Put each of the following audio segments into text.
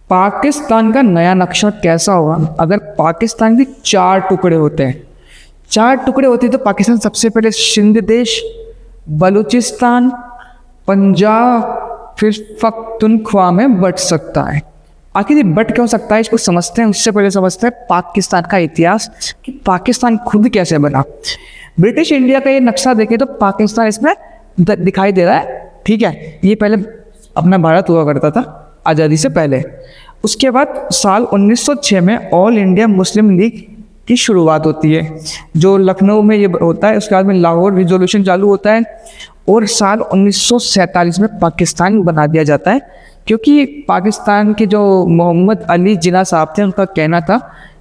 पाकिस्तान का नया नक्शा कैसा होगा अगर पाकिस्तान के चार टुकड़े होते हैं। चार टुकड़े होते तो पाकिस्तान सबसे पहले सिंध देश, बलूचिस्तान, पंजाब, फिर पख्तूनख्वा में बट सकता है। आखिर ये बट क्यों सकता है, इसको समझते हैं। उससे पहले समझते हैं पाकिस्तान का इतिहास कि पाकिस्तान खुद कैसे बना। ब्रिटिश इंडिया का ये नक्शा देखें तो पाकिस्तान इसमें दिखाई दे रहा है, ठीक है। ये पहले अपना भारत हुआ करता था आज़ादी से पहले। उसके बाद साल 1906 में ऑल इंडिया मुस्लिम लीग की शुरुआत होती है, जो लखनऊ में ये होता है। उसके बाद में लाहौर रिजोल्यूशन चालू होता है और साल 1947 में पाकिस्तान बना दिया जाता है, क्योंकि पाकिस्तान के जो मोहम्मद अली जिन्ना साहब थे, उनका कहना था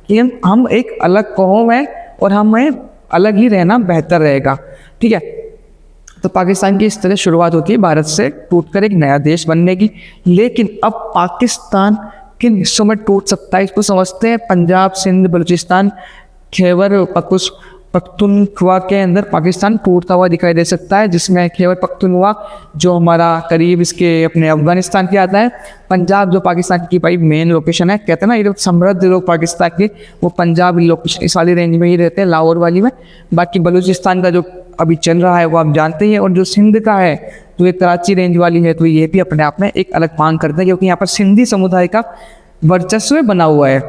कि हम एक अलग कौम है और हमें अलग ही रहना बेहतर रहेगा, ठीक है। तो पाकिस्तान की इस तरह शुरुआत होती है भारत से टूटकर एक नया देश बनने की। लेकिन अब पाकिस्तान किन हिस्सों में टूट सकता है, इसको समझते हैं। पंजाब, सिंध, बलूचिस्तान, खैबर पख्तूनख्वा के अंदर पाकिस्तान टूटता हुआ दिखाई दे सकता है, जिसमें खैबर पख्तूनख्वा जो हमारा करीब इसके अपने अफगानिस्तान के आता है। पंजाब जो पाकिस्तान की भाई मेन लोकेशन है, कहते हैं ना ये लोग समृद्ध लोग पाकिस्तान के, वो पंजाब लोकेशन इस वाली रेंज में ही रहते हैं, लाहौर वाली में। बाकी बलूचिस्तान का जो अभी चल रहा है वो आप जानते ही हैं। और जो सिंध का है तो ये कराची रेंज वाली है, तो ये भी अपने आप में एक अलग मांग करते हैं, क्योंकि यहाँ पर सिंधी समुदाय का वर्चस्व बना हुआ है।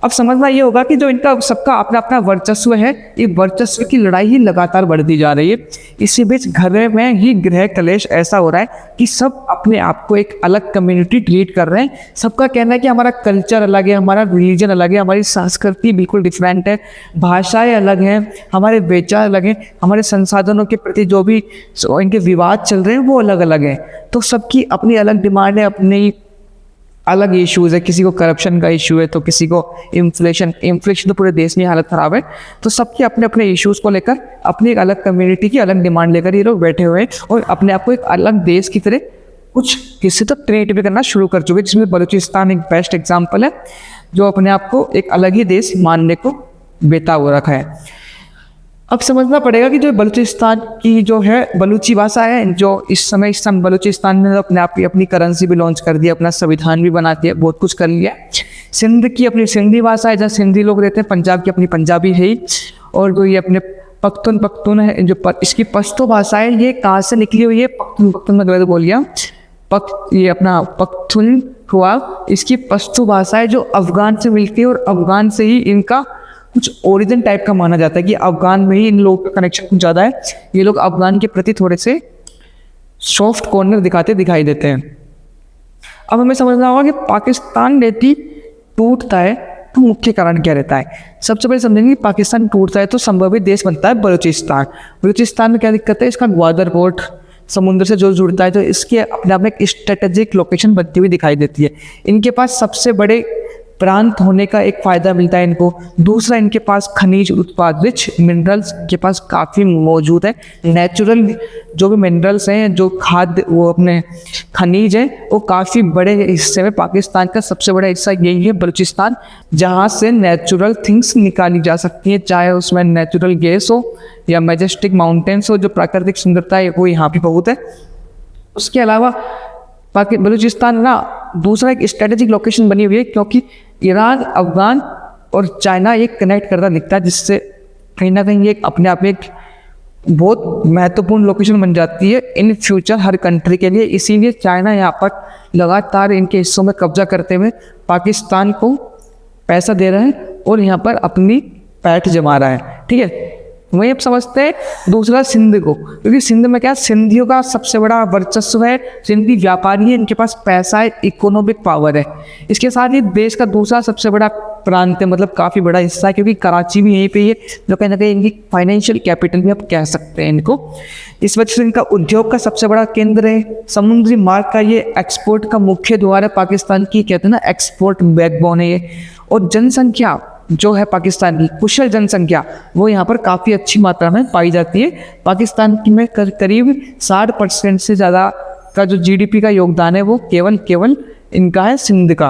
अब समझना ये होगा कि जो इनका सबका अपना अपना वर्चस्व है, ये वर्चस्व की लड़ाई ही लगातार बढ़ती जा रही है। इसी बीच घर में ही गृह कलेश ऐसा हो रहा है कि सब अपने आप को एक अलग कम्युनिटी ट्रीट कर रहे हैं। सबका कहना है कि हमारा कल्चर अलग है, हमारा रिलीजन अलग है, हमारी संस्कृति बिल्कुल डिफरेंट है, भाषाएं अलग हैं, हमारे विचार अलग हैं, हमारे संसाधनों के प्रति जो भी इनके विवाद चल रहे हैं वो अलग अलग हैं। तो सबकी अपनी अलग डिमांड है, अपनी अलग इश्यूज़ है। किसी को करप्शन का इशू है, तो किसी को इन्फ्लेशन तो पूरे देश में हालत ख़राब है। तो सबके अपने अपने इश्यूज़ को लेकर अपनी एक अलग कम्युनिटी की अलग डिमांड लेकर ये लोग बैठे हुए हैं और अपने आप को एक अलग देश की तरह कुछ हिस्से तक क्रिएट भी करना शुरू कर चुके हैं, जिसमें बलूचिस्तान एक बेस्ट एग्जाम्पल है, जो अपने आप को एक अलग ही देश मानने को बेताब हो रखा है। अब समझना पड़ेगा कि जो बलूचिस्तान की जो है बलूची भाषा है, जो इस समय बलूचिस्तान ने अपने आप की अपनी करेंसी भी लॉन्च कर दिया, अपना संविधान भी बना दिया, बहुत कुछ कर लिया। सिंध की अपनी सिंधी भाषा है, जहाँ सिंधी लोग रहते हैं। पंजाब की अपनी पंजाबी है ही, और जो ये अपने पख्तून है, जो इसकी पश्तो भाषा है, ये कहाँ से निकली हुई है? पख्तून में गलत बोल गया, ये अपना पख्तूनख्वा इसकी पश्तो भाषा है, जो अफगान से मिलती है, और अफगान से ही इनका कुछ ओरिजिन टाइप का माना जाता है कि अफगान में ही इन लोगों का कनेक्शन कुछ ज़्यादा है। ये लोग अफगान के प्रति थोड़े से सॉफ्ट कॉर्नर दिखाई देते हैं। अब हमें समझना होगा कि पाकिस्तान यदि टूटता है तो मुख्य कारण क्या रहता है। सबसे पहले समझेंगे कि पाकिस्तान टूटता है तो संभावित देश बनता है बलूचिस्तान। बलूचिस्तान में क्या दिक्कत है? इसका ग्वादर पोर्ट समुद्र से जो जुड़ता है, तो इसके अपने आप में एक स्ट्रेटेजिक लोकेशन बनती हुई दिखाई देती है। इनके पास सबसे बड़े प्रांत होने का एक फ़ायदा मिलता है इनको। दूसरा, इनके पास खनिज उत्पाद, रिच मिनरल्स के पास काफ़ी मौजूद है। नेचुरल जो भी मिनरल्स हैं, जो खाद्य वो अपने खनिज हैं, वो काफ़ी बड़े हिस्से में पाकिस्तान का सबसे बड़ा हिस्सा यही है बलूचिस्तान, जहाँ से नेचुरल थिंग्स निकाली जा सकती हैं, चाहे उसमें नेचुरल गैस हो या मैजेस्टिक माउंटेन्स हो। जो प्राकृतिक सुंदरता है वो यहाँ भी बहुत है। उसके अलावा बलूचिस्तान ना दूसरा एक स्ट्रेटेजिक लोकेशन बनी हुई है, क्योंकि ईरान, अफगान और चाइना ये कनेक्ट करता दिखता है, जिससे कहीं ना कहीं ये अपने आप में एक बहुत महत्वपूर्ण लोकेशन बन जाती है इन फ्यूचर हर कंट्री के लिए। इसीलिए चाइना यहाँ पर लगातार इनके हिस्सों में कब्जा करते हुए पाकिस्तान को पैसा दे रहा है और यहाँ पर अपनी पैठ जमा रहा है, ठीक है। वहीं अब समझते हैं दूसरा सिंध को, क्योंकि सिंध में क्या, सिंधियों का सबसे बड़ा वर्चस्व है। सिंधी व्यापारी है, इनके पास पैसा है, इकोनॉमिक पावर है। इसके साथ ही देश का दूसरा सबसे बड़ा प्रांत है, मतलब काफ़ी बड़ा हिस्सा है, क्योंकि कराची भी यहीं पे है, जो कहीं ना कहीं इनकी फाइनेंशियल कैपिटल भी आप कह सकते हैं इनको। इस वजह से इनका उद्योग का सबसे बड़ा केंद्र है। समुद्री मार्ग का ये एक्सपोर्ट का मुख्य द्वार है पाकिस्तान की, कहते हैं ना एक्सपोर्ट बैकबोन है ये। और जनसंख्या जो है पाकिस्तान की, कुशल जनसंख्या, वो यहाँ पर काफ़ी अच्छी मात्रा में पाई जाती है। पाकिस्तान में करीब 60% से ज़्यादा का जो जीडीपी का योगदान है वो केवल इनका है, सिंध का।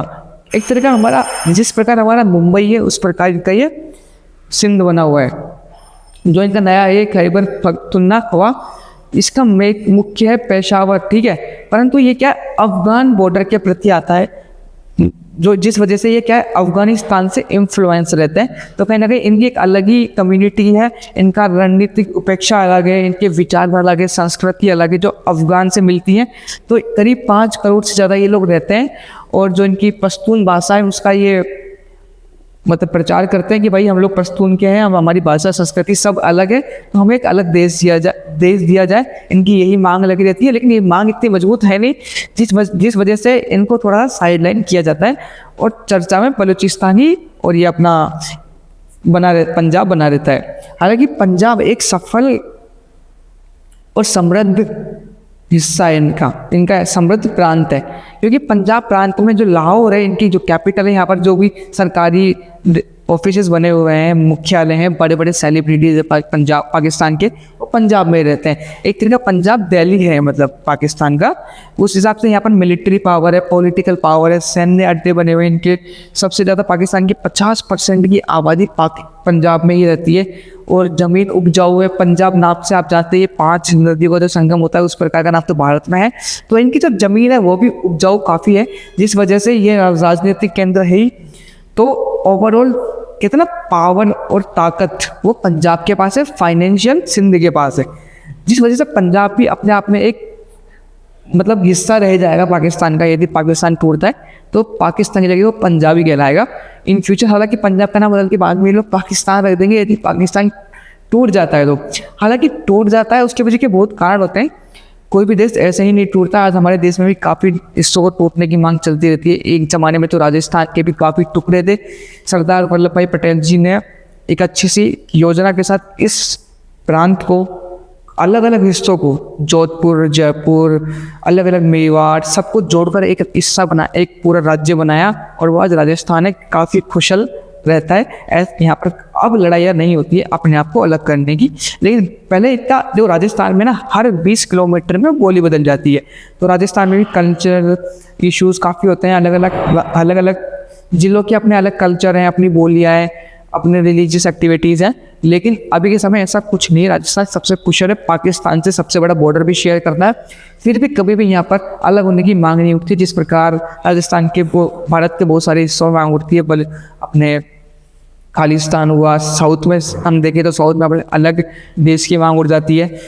एक तरह का हमारा, जिस प्रकार हमारा मुंबई है उस प्रकार इनका ये सिंध बना हुआ है। जो इनका नया है खैबर पख्तूनख्वा, इसका मुख्य है पेशावर, ठीक है। परंतु ये क्या अफगान बॉर्डर के प्रति आता है। जो जिस वजह से ये क्या है, अफगानिस्तान से इन्फ्लुएंस रहते हैं। तो कहीं ना कहीं इनकी एक अलग ही कम्युनिटी है, इनका रणनीतिक उपेक्षा अलग है, इनके विचार अलग है, संस्कृति अलग है जो अफगान से मिलती है। तो करीब 5 करोड़ से ज़्यादा ये लोग रहते हैं, और जो इनकी पश्तून भाषा है उसका ये मतलब प्रचार करते हैं कि भाई हम लोग पश्तून के हैं, हम हमारी भाषा संस्कृति सब अलग है, तो हमें एक अलग देश दिया जाए। इनकी यही मांग लगी रहती है, लेकिन ये मांग इतनी मजबूत है नहीं, जिस वजह से इनको थोड़ा साइडलाइन किया जाता है, और चर्चा में बलूचिस्तान ही और ये अपना पंजाब बना रहता है। हालांकि पंजाब एक सफल और समृद्ध हिस्सा है, इनका समृद्ध प्रांत है, क्योंकि पंजाब प्रांत में जो लाहौर है, इनकी जो कैपिटल है, यहाँ पर जो भी सरकारी ऑफिसेस बने हुए हैं, मुख्यालय हैं, बड़े बड़े सेलिब्रिटीज पंजाब पाकिस्तान के, वो पंजाब में रहते हैं। एक तरीका पंजाब दिल्ली है मतलब पाकिस्तान का, उस हिसाब से यहाँ पर मिलिट्री पावर है, पॉलिटिकल पावर है, सैन्य अड्डे बने हुए हैं इनके। सबसे ज़्यादा पाकिस्तान की 50% की आबादी पंजाब में ही रहती है, और ज़मीन उपजाऊ है। पंजाब नाम से आप जानते हैं, ये 5 नदियों का जो संगम होता है उस प्रकार का नाम तो भारत में है, तो इनकी जो ज़मीन है वो भी उपजाऊ काफ़ी है, जिस वजह से ये राजनीतिक केंद्र है ही। तो ओवरऑल कितना पावर और ताकत वो पंजाब के पास है, फाइनेंशियल सिंध के पास है, जिस वजह से पंजाब भी अपने आप में एक मतलब हिस्सा रह जाएगा पाकिस्तान का। यदि पाकिस्तान टूटता है तो पाकिस्तान की जगह वो पंजाबी कहलाएगा इन फ्यूचर। हालांकि पंजाब का नाम बदल के बाद में लोग पाकिस्तान रख देंगे यदि पाकिस्तान टूट जाता है तो। हालांकि टूट जाता है उसके वजह के बहुत कारण होते हैं, कोई भी देश ऐसे ही नहीं टूटता। आज हमारे देश में भी काफ़ी इसको टूटने की मांग चलती रहती है। एक ज़माने में तो राजस्थान के भी काफ़ी टुकड़े थे। सरदार वल्लभ भाई पटेल जी ने एक अच्छी सी योजना के साथ इस प्रांत को, अलग अलग हिस्सों को, जोधपुर, जयपुर, अलग अलग मेवाड़, सबको जोड़कर एक हिस्सा बना, एक पूरा राज्य बनाया, और वो आज राजस्थान है, काफ़ी खुशल रहता है। यहाँ पर अब लड़ाइयाँ नहीं होती है अपने आप को अलग करने की, लेकिन पहले इतना जो राजस्थान में ना हर 20 किलोमीटर में बोली बदल जाती है। तो राजस्थान में भी कल्चर इश्यूज़ काफ़ी होते हैं, अलग अलग जिलों के अपने अलग कल्चर हैं, अपनी बोलियाँ हैं, अपने रिलीजियस एक्टिविटीज़ हैं। लेकिन अभी के समय ऐसा कुछ नहीं है। राजस्थान सबसे कुशल है, पाकिस्तान से सबसे बड़ा बॉर्डर भी शेयर करता है, फिर भी कभी भी यहाँ पर अलग होने की मांग नहीं उठती। जिस प्रकार राजस्थान के भारत के बहुत सारे हिस्सों में मांग उठती है, बल अपने खालिस्तान हुआ, साउथ में हम देखें तो साउथ में अपने अलग देश की मांग उठ जाती है।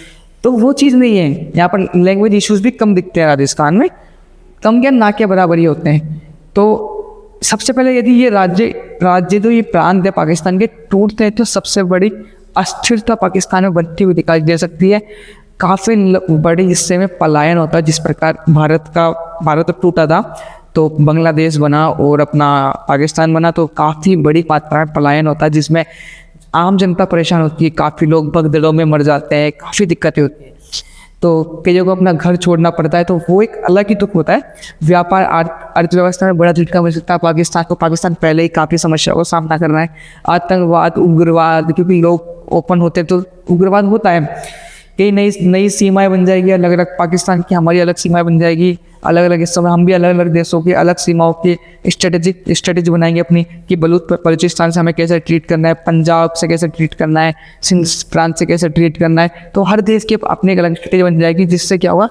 तो वो चीज़ नहीं है यहाँ पर। लैंग्वेज इश्यूज़ भी कम दिखते हैं राजस्थान में, कम क्या ना के बराबर ही होते हैं। तो सबसे पहले यदि ये राज्य तो ये प्रांत है पाकिस्तान के टूटते हैं तो सबसे बड़ी अस्थिरता पाकिस्तान में बनती हुई दिखाई दे सकती है। काफ़ी बड़े हिस्से में पलायन होता है। जिस प्रकार भारत टूटा था तो बांग्लादेश बना और अपना पाकिस्तान बना, तो काफ़ी बड़ी मात्रा में पलायन होता है, जिसमें आम जनता परेशान होती है, काफ़ी लोग भगदड़ों में मर जाते हैं, काफ़ी दिक्कतें होती हैं। तो कईयों को अपना घर छोड़ना पड़ता है, तो वो एक अलग ही दुख होता है। व्यापार अर्थव्यवस्था में बड़ा झटका मिल सकता है पाकिस्तान को। पाकिस्तान पहले ही काफ़ी समस्याओं का सामना कर रहा है, आतंकवाद, उग्रवाद, क्योंकि लोग ओपन होते हैं तो उग्रवाद होता है। कई नई सीमाएं बन जाएगी, अलग अलग पाकिस्तान की हमारी अलग सीमाएं बन जाएगी, अलग अलग हिस्सों में हम भी अलग अलग देशों की अलग सीमाओं की स्ट्रेटेजी बनाएंगे अपनी, कि बलूचिस्तान से हमें कैसे ट्रीट करना है, पंजाब से कैसे ट्रीट करना है, सिंध प्रांत से कैसे ट्रीट करना है। तो हर देश की अपनी एक अलग स्ट्रेटेजी बन जाएगी, जिससे क्या होगा,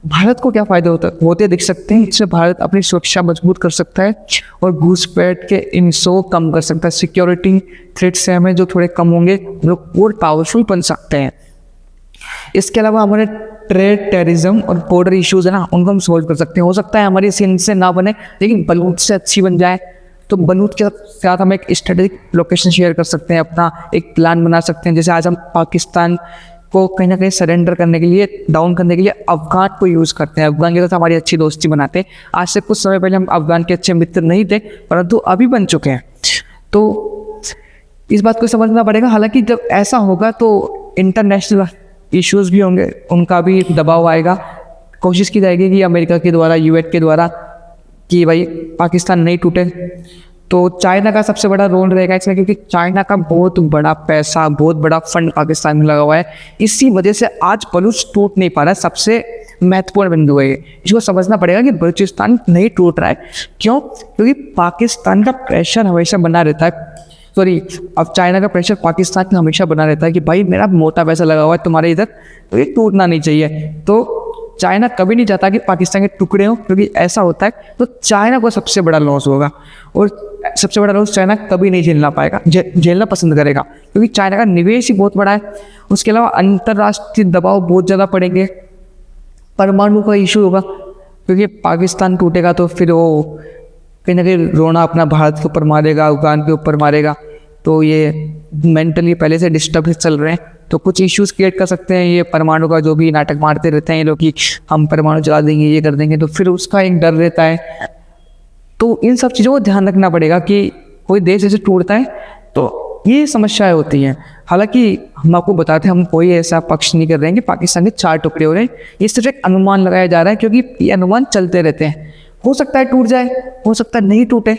भारत को क्या फ़ायदे होते दिख सकते हैं। इससे भारत अपनी सुरक्षा मजबूत कर सकता है और घुसपैठ के इनसो कम कर सकता है। सिक्योरिटी थ्रेट से हमें जो थोड़े कम होंगे, हम लोग और पावरफुल बन सकते हैं। इसके अलावा हमारे ट्रेड, टेररिज्म और बॉर्डर इश्यूज है ना, उनको हम सोल्व कर सकते हैं। हो सकता है हमारी सिंध से ना बने, लेकिन बलूच से अच्छी बन जाए। तो बलूच के साथ हम एक स्ट्रेटेजिक लोकेशन शेयर कर सकते हैं, अपना एक प्लान बना सकते हैं। जैसे आज हम पाकिस्तान को कहीं ना कहीं सरेंडर करने के लिए, डाउन करने के लिए अफगान को यूज़ करते हैं। अफगान के साथ हमारी अच्छी दोस्ती बनाते हैं। आज से कुछ समय पहले हम अफगान के अच्छे मित्र नहीं थे, परंतु अभी बन चुके हैं। तो इस बात को समझना पड़ेगा। हालांकि जब ऐसा होगा तो इंटरनेशनल इश्यूज़ भी होंगे, उनका भी दबाव आएगा। कोशिश की जाएगी कि अमेरिका के द्वारा, यूएस के द्वारा, कि भाई पाकिस्तान नहीं टूटे। तो चाइना का सबसे बड़ा रोल रहेगा इसमें, क्योंकि चाइना का बहुत बड़ा पैसा, बहुत बड़ा फंड पाकिस्तान में लगा हुआ है। इसी वजह से आज बलूच टूट नहीं पा रहा है। सबसे महत्वपूर्ण बिंदु है इसको समझना पड़ेगा कि बलूचिस्तान नहीं टूट रहा है। क्यों? क्योंकि पाकिस्तान का प्रेशर हमेशा बना रहता है। अब चाइना का प्रेशर पाकिस्तान में हमेशा बना रहता है कि भाई मेरा मोटा पैसा लगा हुआ है तुम्हारे इधर, तो ये टूटना नहीं चाहिए। तो चाइना कभी नहीं चाहता कि पाकिस्तान के टुकड़े हों, क्योंकि ऐसा होता है तो चाइना को सबसे बड़ा लॉस होगा और सबसे बड़ा लॉस चाइना कभी नहीं झेलना पाएगा, झेलना पसंद करेगा, क्योंकि चाइना का निवेश ही बहुत बड़ा है। उसके अलावा अंतर्राष्ट्रीय दबाव बहुत ज़्यादा पड़ेंगे, परमाणु का इशू होगा, क्योंकि पाकिस्तान टूटेगा तो फिर वो कहीं ना कहीं रोना अपना भारत के ऊपर मारेगा, अफगान के ऊपर मारेगा। तो ये मेंटली पहले से डिस्टर्ब चल रहे हैं, तो कुछ इश्यूज क्रिएट कर सकते हैं। ये परमाणु का जो भी नाटक मारते रहते हैं ये लोग कि हम परमाणु चला देंगे, ये कर देंगे, तो फिर उसका एक डर रहता है। तो इन सब चीज़ों को ध्यान रखना पड़ेगा कि कोई देश जैसे टूटता है तो ये समस्याएं होती हैं। हालांकि हम आपको बताते हैं, हम कोई ऐसा पक्ष नहीं कर रहे हैं कि पाकिस्तान के 4 टुकड़े हो रहे हैं, ये सिर्फ एक अनुमान लगाया जा रहा है, क्योंकि ये अनुमान चलते रहते हैं। हो सकता है टूट जाए, हो सकता है नहीं टूटे,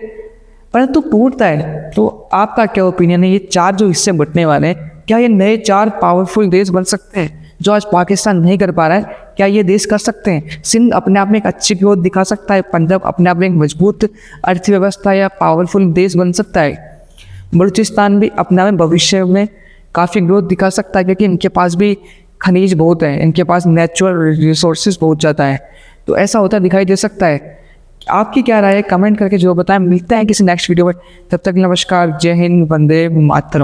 परंतु टूटता है तो आपका क्या ओपिनियन है? ये 4 जो हिस्से बंटने वाले हैं, क्या ये नए 4 पावरफुल देश बन सकते हैं जो आज पाकिस्तान नहीं कर पा रहा है? क्या ये देश कर सकते हैं? सिंध अपने आप में एक अच्छी ग्रोथ दिखा सकता है, पंजाब अपने आप में एक मजबूत अर्थव्यवस्था या पावरफुल देश बन सकता है, बलूचिस्तान भी अपने आप में भविष्य में काफ़ी ग्रोथ दिखा सकता है, क्योंकि इनके पास भी खनिज बहुत है, इनके पास नेचुरल रिसोर्सेज बहुत ज़्यादा है। तो ऐसा होता दिखाई दे सकता है। आपकी क्या राय है? कमेंट करके जो बताएं। मिलते हैं किसी नेक्स्ट वीडियो में, तब तक नमस्कार, जय हिंद, वंदे मातरम।